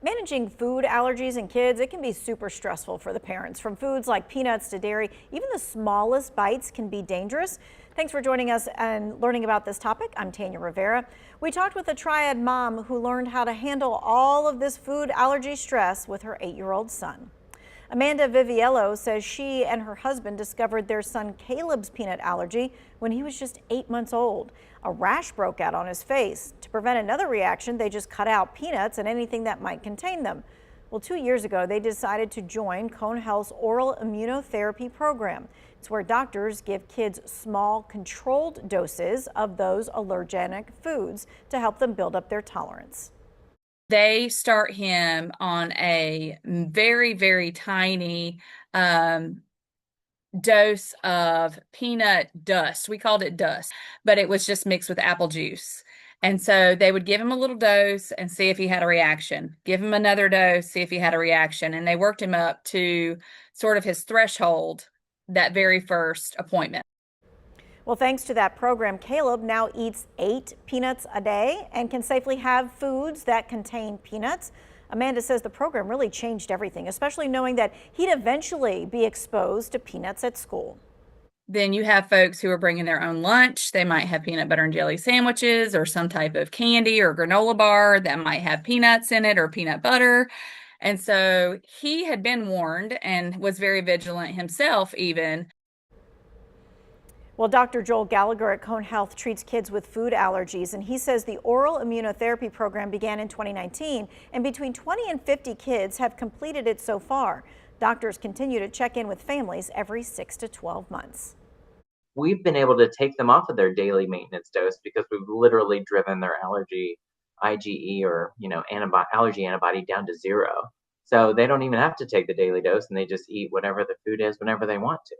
Managing food allergies in kids, it can be super stressful for the parents. From foods like peanuts to dairy, even the smallest bites can be dangerous. Thanks for joining us and learning about this topic. I'm Tanya Rivera. We talked with a Triad mom who learned how to handle all of this food allergy stress with her 8-year-old son. Amanda Viviello says she and her husband discovered their son Caleb's peanut allergy when he was just 8 months old. A rash broke out on his face. To prevent another reaction, they just cut out peanuts and anything that might contain them. Well, 2 years ago, they decided to join Cone Health's oral immunotherapy program. It's where doctors give kids small, controlled doses of those allergenic foods to help them build up their tolerance. They start him on a very, very tiny dose of peanut dust. We called it dust, but it was just mixed with apple juice. And so they would give him a little dose and see if he had a reaction. Give him another dose, see if he had a reaction. And they worked him up to sort of his threshold that very first appointment. Well, thanks to that program, Caleb now eats 8 peanuts a day and can safely have foods that contain peanuts. Amanda says the program really changed everything, especially knowing that he'd eventually be exposed to peanuts at school. Then you have folks who are bringing their own lunch. They might have peanut butter and jelly sandwiches or some type of candy or granola bar that might have peanuts in it or peanut butter. And so he had been warned and was very vigilant himself even. Well, Dr. Joel Gallagher at Cone Health treats kids with food allergies, and he says the oral immunotherapy program began in 2019, and between 20 and 50 kids have completed it so far. Doctors continue to check in with families every 6 to 12 months. We've been able to take them off of their daily maintenance dose because we've literally driven their allergy IgE or allergy antibody down to 0. So they don't even have to take the daily dose, and they just eat whatever the food is whenever they want to.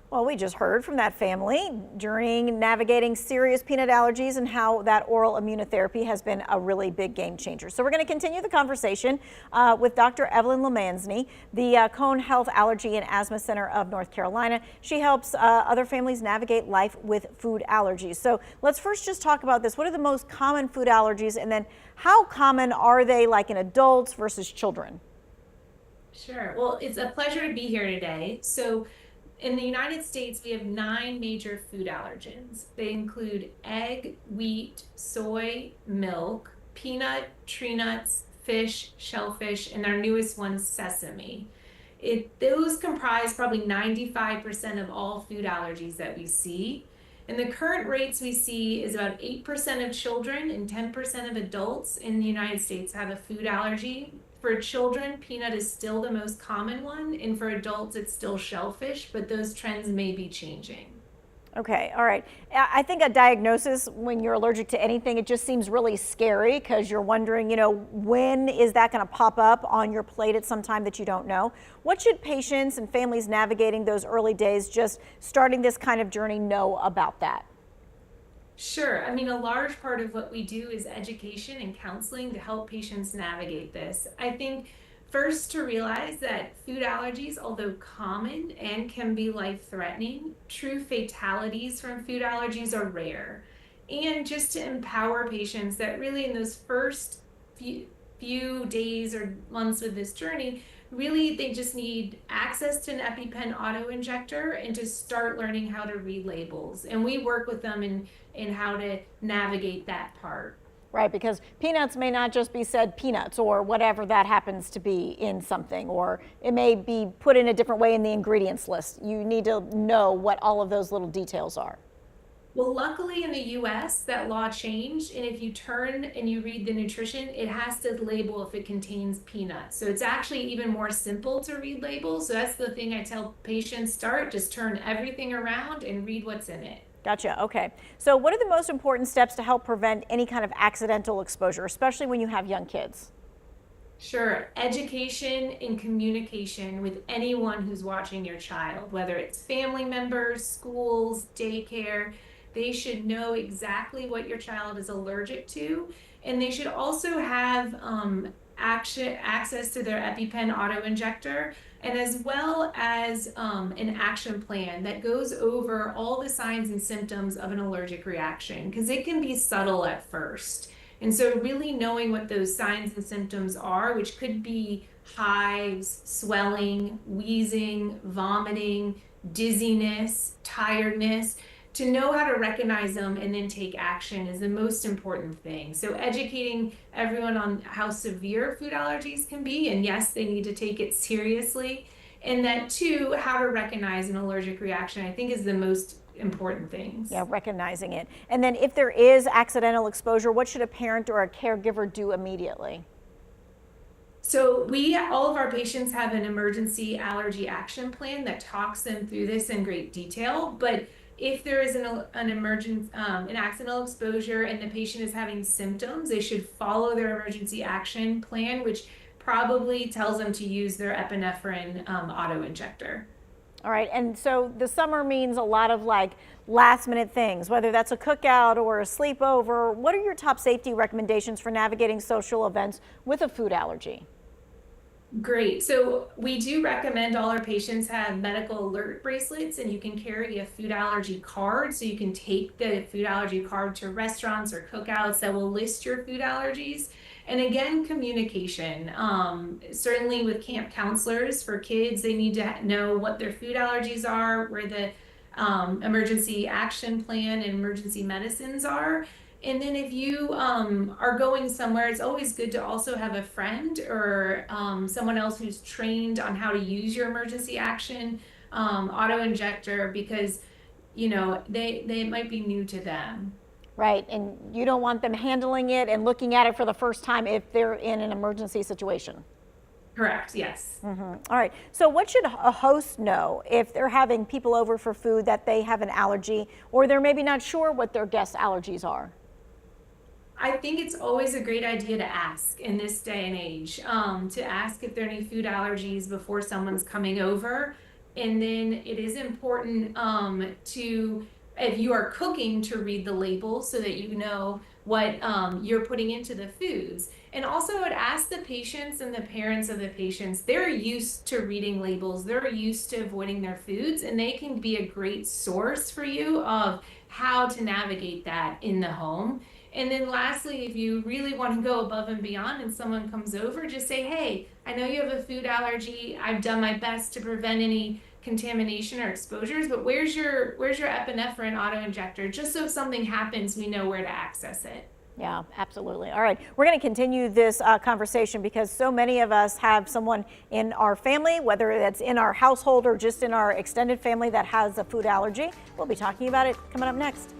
Well, we just heard from that family during navigating serious peanut allergies and how that oral immunotherapy has been a really big game changer. So we're going to continue the conversation with Dr. Evelyn Lemansny, the Cone Health Allergy and Asthma Center of North Carolina. She helps other families navigate life with food allergies. So let's first just talk about this. What are the most common food allergies, and then how common are they, like in adults versus children? Sure. Well, it's a pleasure to be here today. So in the United States, we have 9 major food allergens. They include egg, wheat, soy, milk, peanut, tree nuts, fish, shellfish, and our newest one, sesame. Those comprise probably 95% of all food allergies that we see. And the current rates we see is about 8% of children and 10% of adults in the United States have a food allergy. For children, peanut is still the most common one, and for adults, it's still shellfish, but those trends may be changing. Okay, all right. I think a diagnosis when you're allergic to anything, it just seems really scary because you're wondering, when is that going to pop up on your plate at some time that you don't know? What should patients and families navigating those early days, just starting this kind of journey, know about that? Sure. I mean, a large part of what we do is education and counseling to help patients navigate this. I think first to realize that food allergies, although common and can be life-threatening, true fatalities from food allergies are rare. And just to empower patients that really in those first few days or months of this journey, really they just need access to an EpiPen auto injector and to start learning how to read labels. And we work with them in how to navigate that part. Right, because peanuts may not just be said peanuts or whatever that happens to be in something, or it may be put in a different way in the ingredients list. You need to know what all of those little details are. Well, luckily in the US, that law changed, and if you turn and you read the nutrition, it has to label if it contains peanuts. So it's actually even more simple to read labels. So that's the thing I tell patients, just turn everything around and read what's in it. Gotcha. Okay. So what are the most important steps to help prevent any kind of accidental exposure, especially when you have young kids? Sure. Education and communication with anyone who's watching your child, whether it's family members, schools, daycare. They should know exactly what your child is allergic to, and they should also have access to their EpiPen auto injector, and as well as an action plan that goes over all the signs and symptoms of an allergic reaction, because it can be subtle at first. And so really knowing what those signs and symptoms are, which could be hives, swelling, wheezing, vomiting, dizziness, tiredness, to know how to recognize them and then take action is the most important thing. So educating everyone on how severe food allergies can be, and yes, they need to take it seriously. And that too, how to recognize an allergic reaction, I think is the most important things. Yeah, recognizing it. And then if there is accidental exposure, what should a parent or a caregiver do immediately? So all of our patients have an emergency allergy action plan that talks them through this in great detail. But if there is an accidental exposure and the patient is having symptoms, they should follow their emergency action plan, which probably tells them to use their epinephrine auto injector. All right, and so the summer means a lot of like last minute things, whether that's a cookout or a sleepover. What are your top safety recommendations for navigating social events with a food allergy? Great. So we do recommend all our patients have medical alert bracelets, and you can carry a food allergy card. So you can take the food allergy card to restaurants or cookouts that will list your food allergies. And again, communication. Certainly with camp counselors for kids, they need to know what their food allergies are, where the emergency action plan and emergency medicines are. And then if you are going somewhere, it's always good to also have a friend or someone else who's trained on how to use your emergency action auto injector, because they might be new to them. Right, and you don't want them handling it and looking at it for the first time if they're in an emergency situation. Correct, yes. All right, so what should a host know if they're having people over for food that they have an allergy, or they're maybe not sure what their guests' allergies are? I think it's always a great idea to ask in this day and age, to ask if there are any food allergies before someone's coming over. And then it is important to, if you are cooking, to read the labels so that you know what you're putting into the foods. And also I would ask the patients and the parents of the patients, they're used to reading labels, they're used to avoiding their foods, and they can be a great source for you of how to navigate that in the home. And then lastly, if you really want to go above and beyond and someone comes over, just say, hey, I know you have a food allergy. I've done my best to prevent any contamination or exposures, but where's your epinephrine auto injector? Just so if something happens, we know where to access it. Yeah, absolutely. All right, we're going to continue this conversation because so many of us have someone in our family, whether that's in our household or just in our extended family, that has a food allergy. We'll be talking about it coming up next.